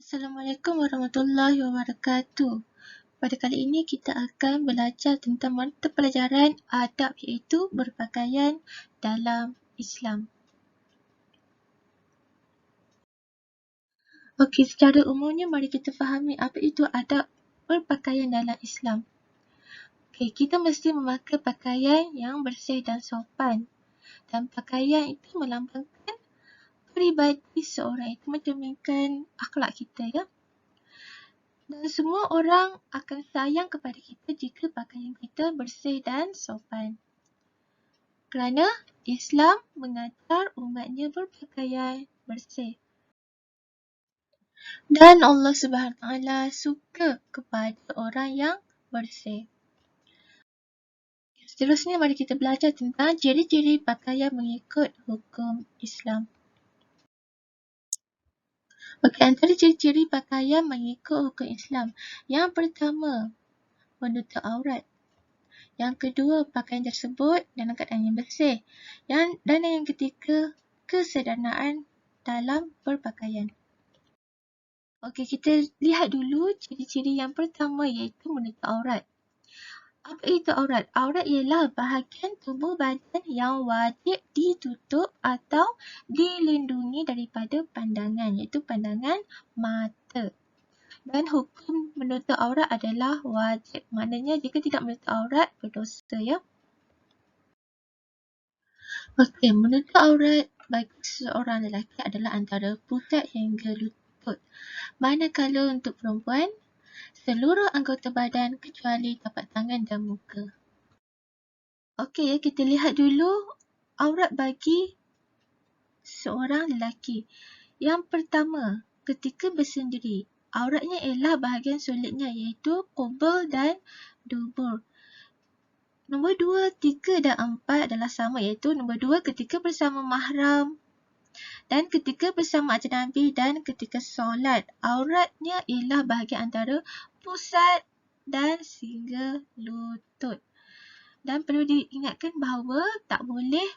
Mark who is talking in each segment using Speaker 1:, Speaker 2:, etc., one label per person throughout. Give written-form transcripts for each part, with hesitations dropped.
Speaker 1: Assalamualaikum warahmatullahi wabarakatuh. Pada kali ini kita akan belajar tentang mata pelajaran adab iaitu berpakaian dalam Islam. Okey, secara umumnya mari kita fahami apa itu adab berpakaian dalam Islam. Okey, kita mesti memakai pakaian yang bersih dan sopan. Dan pakaian itu melambangkan peribadi seorang, itu mencerminkan akhlak kita, ya. Dan semua orang akan sayang kepada kita jika pakaian kita bersih dan sopan. Kerana Islam mengajar umatnya berpakaian bersih. Dan Allah SWT suka kepada orang yang bersih. Seterusnya mari kita belajar tentang ciri-ciri pakaian mengikut hukum Islam. Okey, antara ciri-ciri pakaian mengikut hukum Islam. Yang pertama, menutup aurat. Yang kedua, pakaian tersebut dalam keadaan yang bersih. Dan yang ketiga, kesederhanaan dalam berpakaian. Okey, kita lihat dulu ciri-ciri yang pertama iaitu menutup aurat. Apa itu aurat? Aurat ialah bahagian tubuh badan yang wajib ditutup atau dilindungi daripada pandangan, iaitu pandangan mata. Dan hukum menutup aurat adalah wajib. Maknanya jika tidak menutup aurat, berdosa, ya. Okey, menutup aurat bagi seorang lelaki adalah antara pusat hingga lutut. Manakala untuk perempuan, seluruh anggota badan kecuali tapak tangan dan muka. Okey, kita lihat dulu aurat bagi seorang lelaki. Yang pertama, ketika bersendiri, auratnya ialah bahagian sulitnya iaitu kubul dan dubur. Nombor 2, 3 dan 4 adalah sama iaitu nombor 2 ketika bersama mahram dan ketika bersama ajnabi dan ketika solat. Auratnya ialah bahagian antara pusat dan sehingga lutut. Dan perlu diingatkan bahawa tak boleh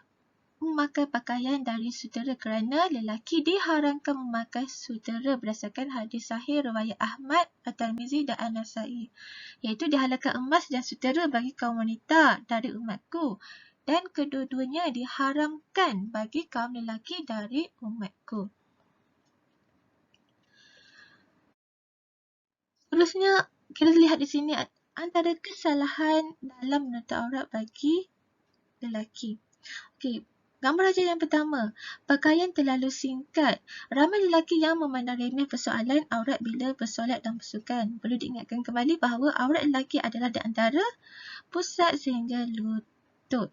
Speaker 1: memakai pakaian dari sutera kerana lelaki diharamkan memakai sutera berdasarkan hadis sahih riwayat Ahmad, At-Tirmizi dan An-Nasa'i, iaitu dihalalkan emas dan sutera bagi kaum wanita dari umatku dan kedua-duanya diharamkan bagi kaum lelaki dari umatku. Seterusnya kita lihat di sini antara kesalahan dalam menutup aurat bagi lelaki. Okey, gambar aja yang pertama, pakaian terlalu singkat. Ramai lelaki yang memandang remeh persoalan aurat bila bersolat dan bersukan. Perlu diingatkan kembali bahawa aurat lelaki adalah di antara pusat sehingga lutut.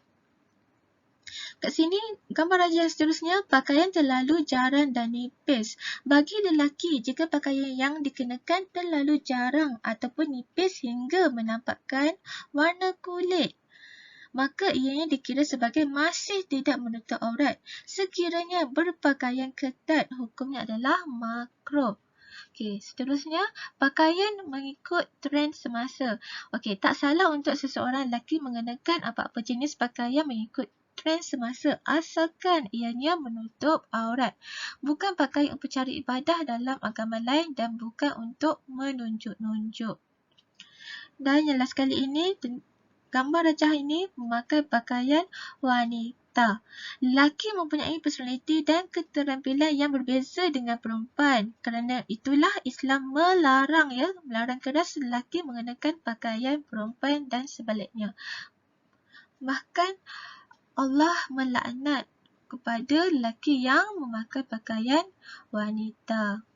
Speaker 1: Kat sini, gambar raja yang seterusnya, pakaian terlalu jarang dan nipis. Bagi lelaki, jika pakaian yang dikenakan terlalu jarang ataupun nipis hingga menampakkan warna kulit, maka ianya dikira sebagai masih tidak menutup aurat. Sekiranya berpakaian ketat, hukumnya adalah makruh. Okey, seterusnya, pakaian mengikut trend semasa. Okey, tak salah untuk seseorang lelaki mengenakan apa-apa jenis pakaian mengikut trend semasa asalkan ianya menutup aurat. Bukan pakaian upacara ibadah dalam agama lain dan bukan untuk menunjuk-nunjuk. Dan yang last kali ini, gambar rajah ini memakai pakaian wanita. Lelaki mempunyai personaliti dan keterampilan yang berbeza dengan perempuan. Kerana itulah Islam melarang keras lelaki mengenakan pakaian perempuan dan sebaliknya. Bahkan Allah melaknat kepada lelaki yang memakai pakaian wanita.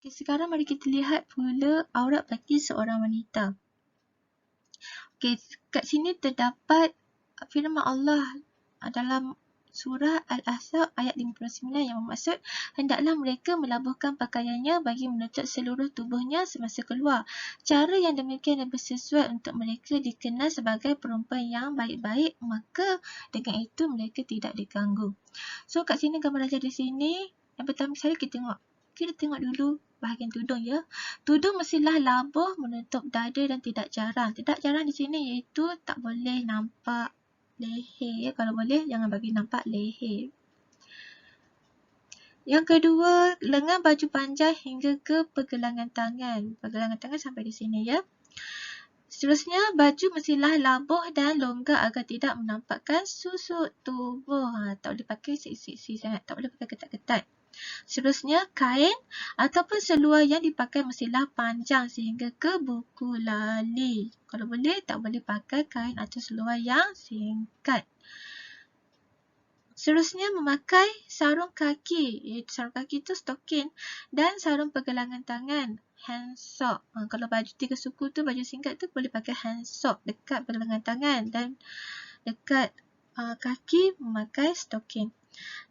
Speaker 1: Okay, sekarang mari kita lihat pula aurat bagi seorang wanita. Okay, kat sini terdapat firman Allah dalam surah Al-Ahzab ayat 59 yang bermaksud hendaklah mereka melabuhkan pakaiannya bagi menutup seluruh tubuhnya semasa keluar. Cara yang demikian lebih sesuai untuk mereka dikenal sebagai perempuan yang baik-baik, maka dengan itu mereka tidak diganggu. So kat sini gambar aja di sini. Yang pertama sekali kita tengok dulu bahagian tudung, ya. Tudung mestilah labuh menutup dada dan tidak jarang. Tidak jarang di sini iaitu tak boleh nampak leher, ya. Kalau boleh jangan bagi nampak leher. Yang kedua, lengan baju panjang hingga ke pergelangan tangan. Pergelangan tangan sampai di sini ya. Seterusnya, baju mestilah labuh dan longgar agar tidak menampakkan susuk tubuh. Tak boleh pakai seksi-seksi sangat, tak boleh pakai ketat-ketat. Seterusnya, kain ataupun seluar yang dipakai mestilah panjang sehingga ke buku lali. Kalau boleh, tak boleh pakai kain atau seluar yang singkat. Seterusnya, memakai sarung kaki. Sarung kaki itu stokin dan sarung pergelangan tangan. Hand sock. Kalau baju 3 suku tu, baju singkat tu boleh pakai hand sock dekat pergelangan tangan dan dekat kaki memakai stokin.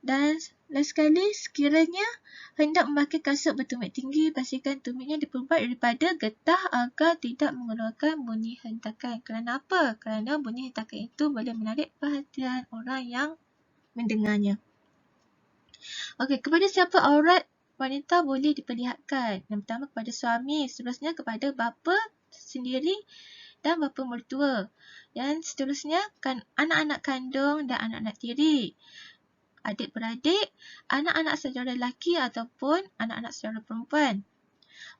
Speaker 1: Dan last sekali, sekiranya hendak memakai kasut bertumit tinggi, pastikan tumitnya diperbuat daripada getah agar tidak mengeluarkan bunyi hentakan. Kerana apa? Kerana bunyi hentakan itu boleh menarik perhatian orang yang mendengarnya. Okey, kepada siapa aurat wanita boleh diperlihatkan? Yang pertama kepada suami, seterusnya kepada bapa sendiri dan bapa mertua. Dan seterusnya kan anak-anak kandung dan anak-anak tiri, adik-beradik, anak-anak saudara lelaki ataupun anak-anak saudara perempuan.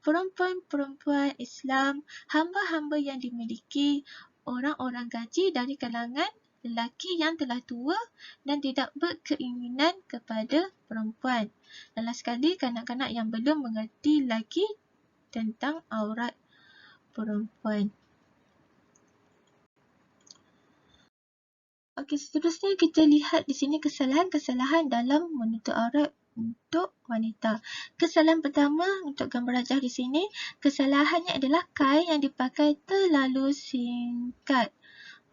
Speaker 1: Perempuan-perempuan Islam, hamba-hamba yang dimiliki orang-orang gaji dari kalangan lelaki yang telah tua dan tidak berkeinginan kepada perempuan. Dan last sekali, kanak-kanak yang belum mengerti lagi tentang aurat perempuan. Okey, seterusnya kita lihat di sini kesalahan-kesalahan dalam menutup aurat untuk wanita. Kesalahan pertama untuk gambar rajah di sini, kesalahannya adalah kain yang dipakai terlalu singkat.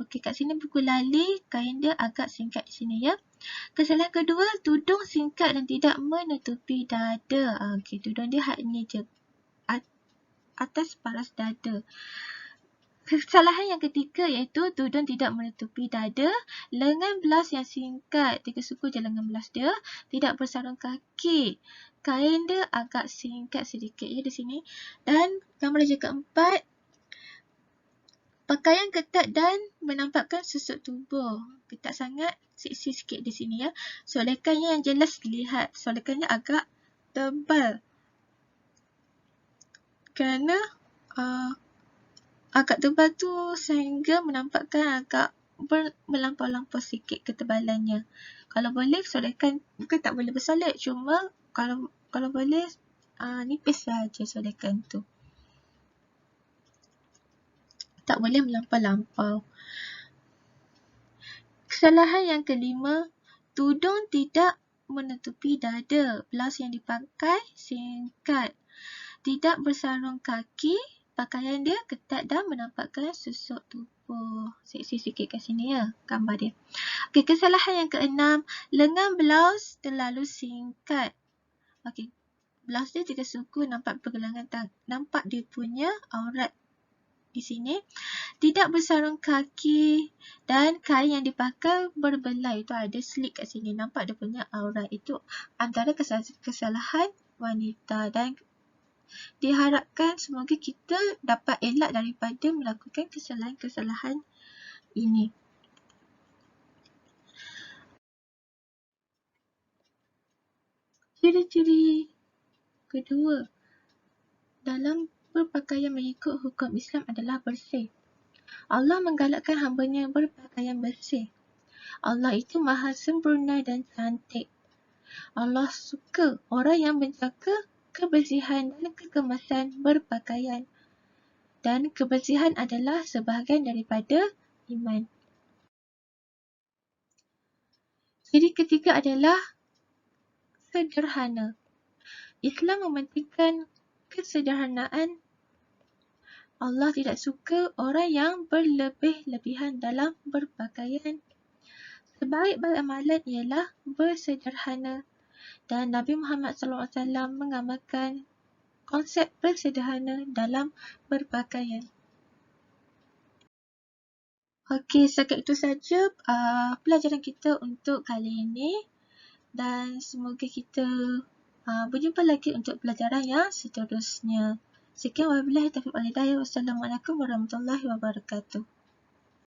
Speaker 1: Okey, kat sini buku lali, kain dia agak singkat di sini ya. Kesalahan kedua, tudung singkat dan tidak menutupi dada. Okey, tudung dia hanya je atas paras dada. Kesalahan yang ketiga iaitu tudung tidak menutupi dada, lengan belas yang singkat, 3 suku je lengan belas dia, tidak bersarung kaki. Kain dia agak singkat sedikit ya di sini. Dan gambar rajah keempat, pakaian ketat dan menampakkan susuk tubuh. Ketat sangat, seksi sikit di sini ya. Solekannya yang jelas dilihat. Solekannya agak tebal. Kerana agak tebal tu sehingga menampakkan agak melampau-lampau sikit ketebalannya. Kalau boleh solekan, bukan tak boleh bersolek, cuma kalau boleh nipis saja solekan tu. Tak boleh melampau-lampau. Kesalahan yang kelima, tudung tidak menutupi dada. Blouse yang dipakai singkat. Tidak bersarung kaki, pakaian dia ketat dan menampakkan susuk tubuh. Seksi sikit kat sini ya, gambar dia. Okey, kesalahan yang keenam, lengan blouse terlalu singkat. Okey, blouse dia 3 suku, nampak pergelangan tangan, nampak dia punya aurat di sini. Tidak bersarung kaki dan kain yang dipakai berbelai. Itu ada slit kat sini. Nampak dia punya aurat. Itu antara kesalahan wanita dan diharapkan semoga kita dapat elak daripada melakukan kesalahan-kesalahan ini. Ciri-ciri kedua dalam berpakaian mengikut hukum Islam adalah bersih. Allah menggalakkan hamba-Nya berpakaian bersih. Allah itu maha sempurna dan cantik. Allah suka orang yang menjaga kebersihan dan kekemasan berpakaian. Dan kebersihan adalah sebahagian daripada iman. Ciri ketiga adalah sederhana. Islam mementingkan kesederhanaan. Allah tidak suka orang yang berlebih-lebihan dalam berpakaian. Sebaik-baik amalan ialah bersederhana. Dan Nabi Muhammad SAW mengamalkan konsep bersederhana dalam berpakaian. Okey, setakat itu saja pelajaran kita untuk kali ini. Dan semoga kita berjumpa lagi untuk pelajaran yang seterusnya. Sekian wabillahi taufiq wal hidayah. Wassalamualaikum warahmatullahi wabarakatuh.